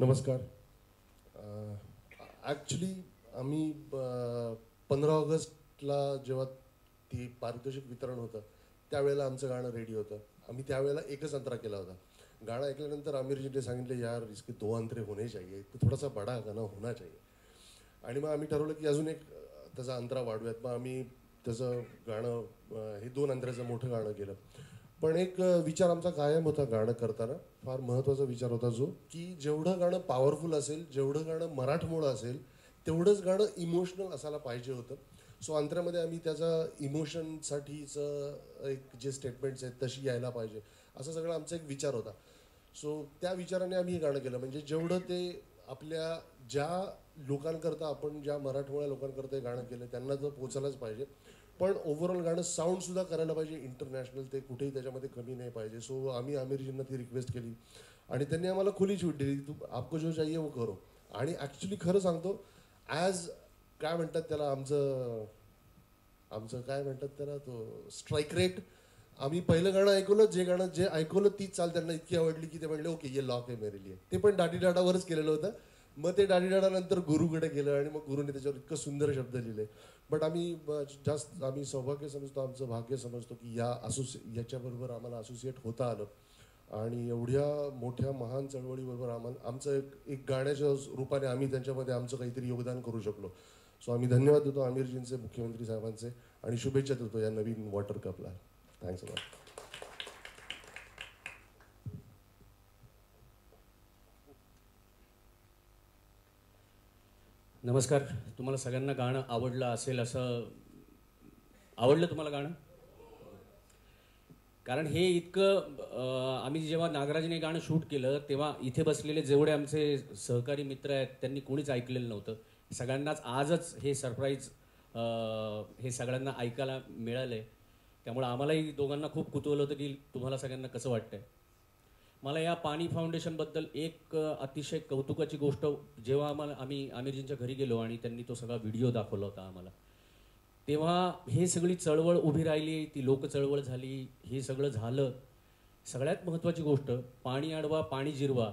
नमस्कार. ॲक्च्युली आम्ही 15 ऑगस्टला जेव्हा ती पारितोषिक वितरण होतं त्यावेळेला आमचं गाणं रेडी होतं. आम्ही त्यावेळेला एकच अंतरा केला होता. गाणं ऐकल्यानंतर आमिरजीने सांगितले यार इसके 2 अंतरे होने चाहिए, तो थोडासा बडा गाणं होना चाहिए. आणि मग आम्ही ठरवलं की अजून एक त्याचा अंतरा वाढूयात. मग आम्ही त्याचं गाणं हे 2 अंतराचं मोठं गाणं केलं. पण एक विचार आमचा कायम होता गाणं करताना, फार महत्त्वाचा विचार होता जो की जेवढं गाणं पॉवरफुल असेल, जेवढं गाणं मराठमोळं असेल, तेवढंच गाणं इमोशनल असायला पाहिजे होतं. सो अंतरामध्ये आम्ही त्याचा इमोशनसाठीचं एक जे स्टेटमेंट्स आहेत तशी यायला पाहिजे, असा सगळा आमचा एक विचार होता. सो त्या विचाराने आम्ही हे गाणं केलं. म्हणजे जेवढं ते आपल्या ज्या लोकांकरता आपण ज्या मराठमोळ्या लोकांकरता हे गाणं केलं त्यांना तर पोचायलाच पाहिजे, पण ओव्हरऑल गाणं साऊंडसुद्धा करायला पाहिजे इंटरनॅशनल, ते कुठेही त्याच्यामध्ये कमी नाही पाहिजे. सो आम्ही आमिरजींना ती रिक्वेस्ट केली आणि त्यांनी आम्हाला खुली छूट दिली, तू आपको जो चाहिए वो करो. आणि ॲक्च्युली खरं सांगतो, ॲज काय म्हणतात त्याला, आमचं आमचं काय म्हणतात त्याला, तो स्ट्राईक रेट. आम्ही पहिलं गाणं ऐकवलं, जे ऐकवलं तीच चाल त्यांना इतकी आवडली की ते म्हणले ओके ये लॉक आहे मेरे लिए. ते पण दाढी डाडावरच केलेलं होतं. मग ते दाढी डाडा नंतर गुरुकडे गेलं आणि मग गुरुने त्याच्यावर इतकं सुंदर शब्द लिहिले. बट आम्ही सौभाग्य समजतो, आमचं भाग्य समजतो की याच्याबरोबर आम्हाला असोसिएट होता आलं आणि एवढ्या मोठ्या महान चळवळीबरोबर आमचं एक गाण्याच्या रूपाने आम्ही त्यांच्यामध्ये आमचं काहीतरी योगदान करू शकलो. सो आम्ही धन्यवाद देतो आमिरजींचे, मुख्यमंत्री साहेबांचे, आणि शुभेच्छा देतो या नवीन वॉटर कपला. Thanks a lot. नमस्कार. तुम्हाला सगळ्यांना गाणं आवडलं असेल असं, आवडलं तुम्हाला गाणं? कारण हे इतकं आम्ही जेव्हा नागराजने गाणं शूट केलं तेव्हा इथे बसलेले जेवढे आमचे सहकारी मित्र आहेत त्यांनी कोणीच ऐकलेलं नव्हतं. सगळ्यांनाच आजच हे सरप्राईज हे सगळ्यांना ऐकायला मिळालंय. त्यामुळे आम्हालाही दोघांना खूप कुतूहल होतं की तुम्हाला सगळ्यांना कसं वाटतंय. मला या पाणी फाउंडेशनबद्दल एक अतिशय कौतुकाची गोष्ट, जेव्हा आम्ही आमिरजींच्या घरी गेलो आणि त्यांनी तो सगळा व्हिडिओ दाखवला होता आम्हाला, तेव्हा हे सगळी चळवळ उभी राहिली, ती लोक चळवळ झाली, हे सगळं झालं. सगळ्यात महत्त्वाची गोष्ट, पाणी अडवा पाणी जिरवा,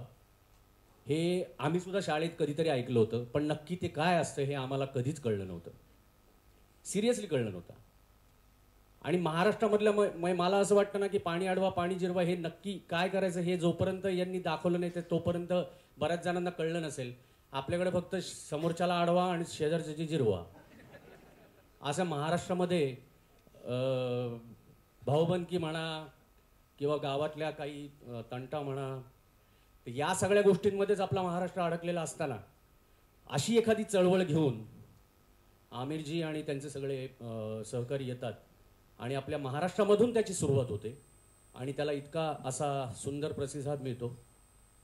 हे आम्ही सुद्धा शाळेत कधीतरी ऐकलं होतं, पण नक्की ते काय असतं हे आम्हाला कधीच कळलं नव्हतं, सिरियसली कळलं नव्हतं. आणि महाराष्ट्रामधल्या मला असं वाटतं ना की पाणी अडवा पाणी जिरवा हे नक्की काय करायचं हे जोपर्यंत यांनी दाखवलं नाही तोपर्यंत बऱ्याच जणांना कळलं नसेल. आपल्याकडे फक्त समोरच्याला अडवा आणि शेजारच्याची जिरवा, असं महाराष्ट्रामध्ये भाऊबंदकी म्हणा किंवा गावातल्या काही तंटा म्हणा, या सगळ्या गोष्टींमध्येच आपला महाराष्ट्र अडकलेला असताना अशी एखादी चळवळ घेऊन आमिरजी आणि त्यांचे सगळे सहकारी येतात आणि आपल्या महाराष्ट्रामधून त्याची सुरुवात होते आणि त्याला इतका असा सुंदर प्रतिसाद मिळतो,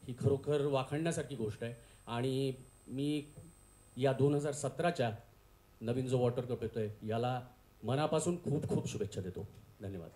ही खरोखर वाखाणण्यासारखी गोष्ट आहे. आणि मी या 2017च्या नवीन जो वॉटर कप येतोय याला मनापासून खूप खूप शुभेच्छा देतो. धन्यवाद.